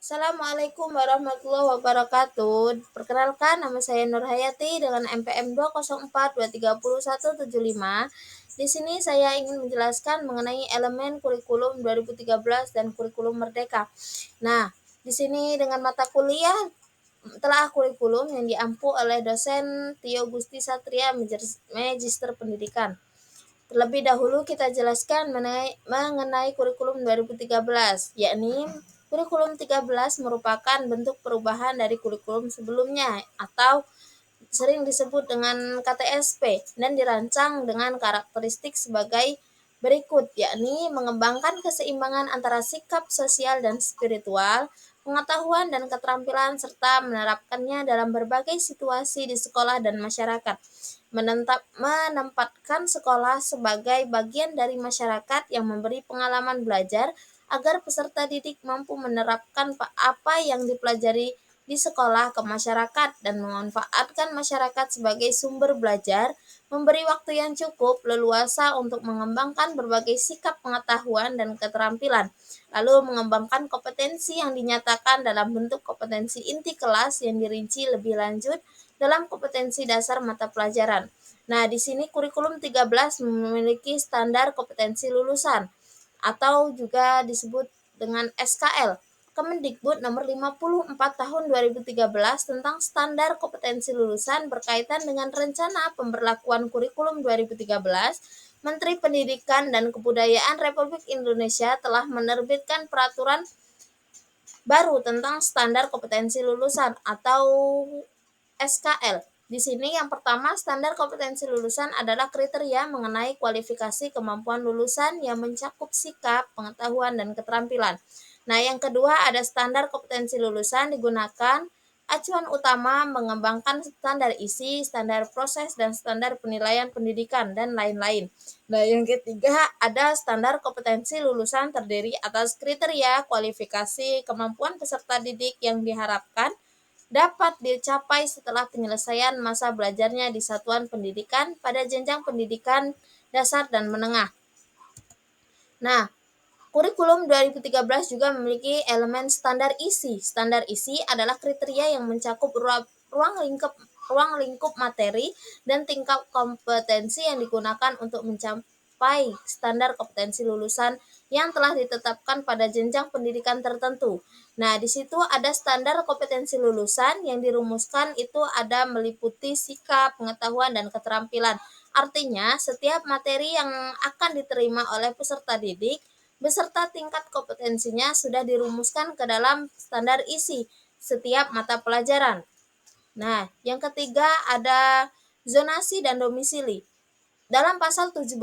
Assalamualaikum warahmatullahi wabarakatuh. Perkenalkan, nama saya Nur Hayati dengan NPM 204230175. Di sini saya ingin menjelaskan mengenai elemen kurikulum 2013 dan kurikulum Merdeka. Nah, di sini dengan mata kuliah telah kurikulum yang diampu oleh dosen Tio Gusti Satria, Magister Pendidikan. Terlebih dahulu kita jelaskan mengenai kurikulum 2013, yakni kurikulum 13 merupakan bentuk perubahan dari kurikulum sebelumnya atau sering disebut dengan KTSP dan dirancang dengan karakteristik sebagai berikut, yakni mengembangkan keseimbangan antara sikap sosial dan spiritual, pengetahuan dan keterampilan, serta menerapkannya dalam berbagai situasi di sekolah dan masyarakat. Menempatkan sekolah sebagai bagian dari masyarakat yang memberi pengalaman belajar agar peserta didik mampu menerapkan apa yang dipelajari di sekolah ke masyarakat dan memanfaatkan masyarakat sebagai sumber belajar, memberi waktu yang cukup leluasa untuk mengembangkan berbagai sikap pengetahuan dan keterampilan, lalu mengembangkan kompetensi yang dinyatakan dalam bentuk kompetensi inti kelas yang dirinci lebih lanjut dalam kompetensi dasar mata pelajaran. Nah, di sini kurikulum 13 memiliki standar kompetensi lulusan atau juga disebut dengan SKL. Kemendikbud nomor 54 tahun 2013 tentang standar kompetensi lulusan berkaitan dengan rencana pemberlakuan kurikulum 2013, Menteri Pendidikan dan Kebudayaan Republik Indonesia telah menerbitkan peraturan baru tentang standar kompetensi lulusan atau SKL. Di sini yang pertama, standar kompetensi lulusan adalah kriteria mengenai kualifikasi kemampuan lulusan yang mencakup sikap, pengetahuan, dan keterampilan. Nah, yang kedua ada standar kompetensi lulusan digunakan acuan utama mengembangkan standar isi, standar proses, dan standar penilaian pendidikan, dan lain-lain. Nah, yang ketiga ada standar kompetensi lulusan terdiri atas kriteria, kualifikasi, kemampuan peserta didik yang diharapkan dapat dicapai setelah penyelesaian masa belajarnya di satuan pendidikan pada jenjang pendidikan dasar dan menengah. Nah, kurikulum 2013 juga memiliki elemen standar isi. Standar isi adalah kriteria yang mencakup ruang lingkup materi dan tingkat kompetensi yang digunakan untuk mencapai standar kompetensi lulusan yang telah ditetapkan pada jenjang pendidikan tertentu. Nah, di situ ada standar kompetensi lulusan yang dirumuskan itu ada meliputi sikap, pengetahuan, dan keterampilan. Artinya, setiap materi yang akan diterima oleh peserta didik beserta tingkat kompetensinya sudah dirumuskan ke dalam standar isi setiap mata pelajaran. Nah, yang ketiga ada zonasi dan domisili. Dalam pasal 17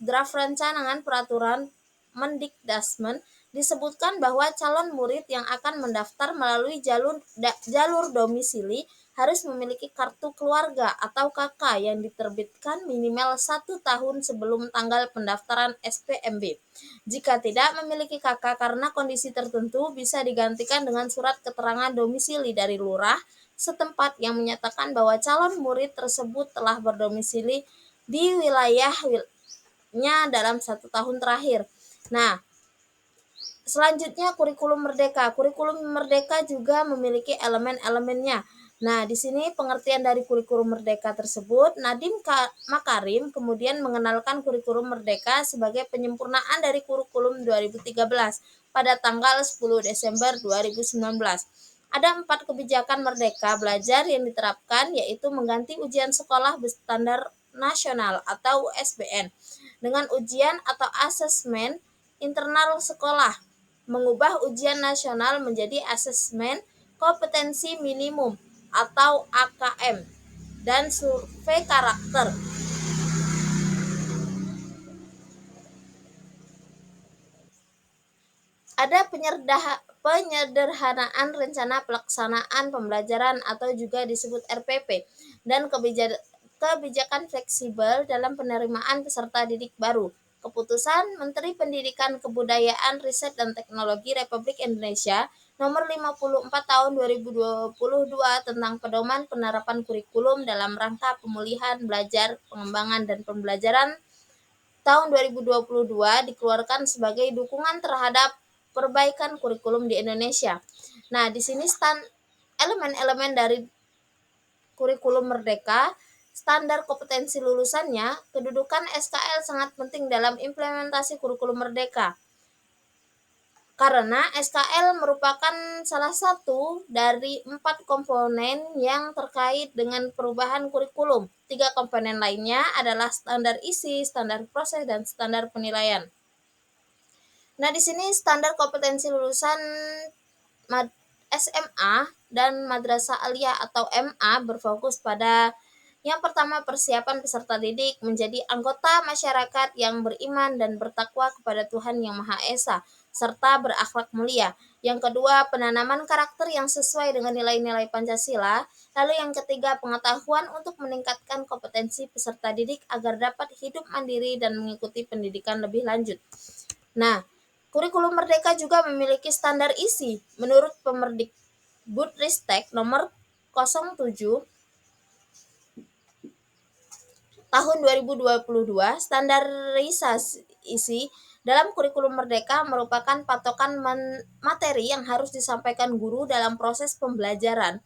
draft rancangan peraturan Mendikdasmen disebutkan bahwa calon murid yang akan mendaftar melalui jalur domisili harus memiliki kartu keluarga atau KK yang diterbitkan minimal 1 tahun sebelum tanggal pendaftaran SPMB. Jika tidak memiliki KK karena kondisi tertentu, bisa digantikan dengan surat keterangan domisili dari lurah setempat yang menyatakan bahwa calon murid tersebut telah berdomisili di wilayahnya dalam 1 tahun terakhir. Nah, selanjutnya kurikulum merdeka. Kurikulum merdeka juga memiliki elemen-elemennya. Nah, di sini pengertian dari kurikulum merdeka tersebut, Nadiem Makarim kemudian mengenalkan kurikulum merdeka sebagai penyempurnaan dari kurikulum 2013 pada tanggal 10 Desember 2019. Ada 4 kebijakan merdeka belajar yang diterapkan, yaitu mengganti ujian sekolah berstandar nasional atau USBN dengan ujian atau asesmen internal sekolah, mengubah ujian nasional menjadi asesmen kompetensi minimum atau AKM, dan survei karakter. Ada penyederhanaan rencana pelaksanaan pembelajaran atau juga disebut RPP dan kebijakan fleksibel dalam penerimaan peserta didik baru. Keputusan Menteri Pendidikan, Kebudayaan, Riset dan Teknologi Republik Indonesia nomor 54 tahun 2022 tentang pedoman penerapan kurikulum dalam rangka pemulihan belajar, pengembangan dan pembelajaran tahun 2022 dikeluarkan sebagai dukungan terhadap perbaikan kurikulum di Indonesia. Nah, di sini elemen-elemen dari kurikulum merdeka, standar kompetensi lulusannya, kedudukan SKL sangat penting dalam implementasi kurikulum merdeka. Karena SKL merupakan salah satu dari 4 komponen yang terkait dengan perubahan kurikulum. 3 komponen lainnya adalah standar isi, standar proses, dan standar penilaian. Nah, di sini standar kompetensi lulusan SMA dan Madrasah Aliyah atau MA berfokus pada yang pertama, persiapan peserta didik menjadi anggota masyarakat yang beriman dan bertakwa kepada Tuhan Yang Maha Esa, serta berakhlak mulia. Yang kedua, penanaman karakter yang sesuai dengan nilai-nilai Pancasila. Lalu yang ketiga, pengetahuan untuk meningkatkan kompetensi peserta didik agar dapat hidup mandiri dan mengikuti pendidikan lebih lanjut. Nah, kurikulum merdeka juga memiliki standar isi. Menurut Pemerdikbudristek nomor 07 tahun 2022, standarisasi isi dalam kurikulum merdeka merupakan patokan materi yang harus disampaikan guru dalam proses pembelajaran,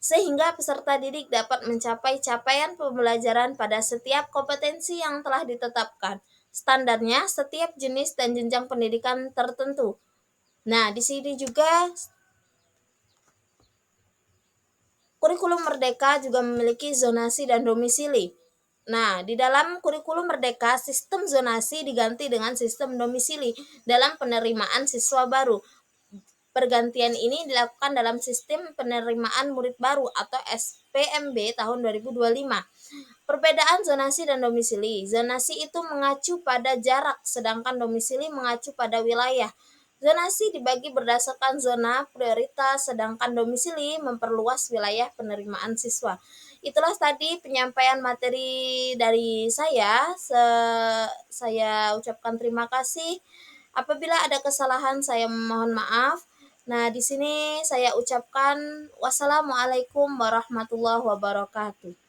sehingga peserta didik dapat mencapai capaian pembelajaran pada setiap kompetensi yang telah ditetapkan. Standarnya setiap jenis dan jenjang pendidikan tertentu. Nah, di sini juga kurikulum merdeka juga memiliki zonasi dan domisili. Nah, di dalam kurikulum merdeka, sistem zonasi diganti dengan sistem domisili dalam penerimaan siswa baru. Pergantian ini dilakukan dalam sistem penerimaan murid baru atau SPMB tahun 2025. Perbedaan zonasi dan domisili. Zonasi itu mengacu pada jarak, sedangkan domisili mengacu pada wilayah. Zonasi dibagi berdasarkan zona prioritas, sedangkan domisili memperluas wilayah penerimaan siswa. Itulah tadi penyampaian materi dari saya. Saya ucapkan terima kasih. Apabila ada kesalahan, saya mohon maaf. Nah, di sini saya ucapkan wassalamualaikum warahmatullahi wabarakatuh.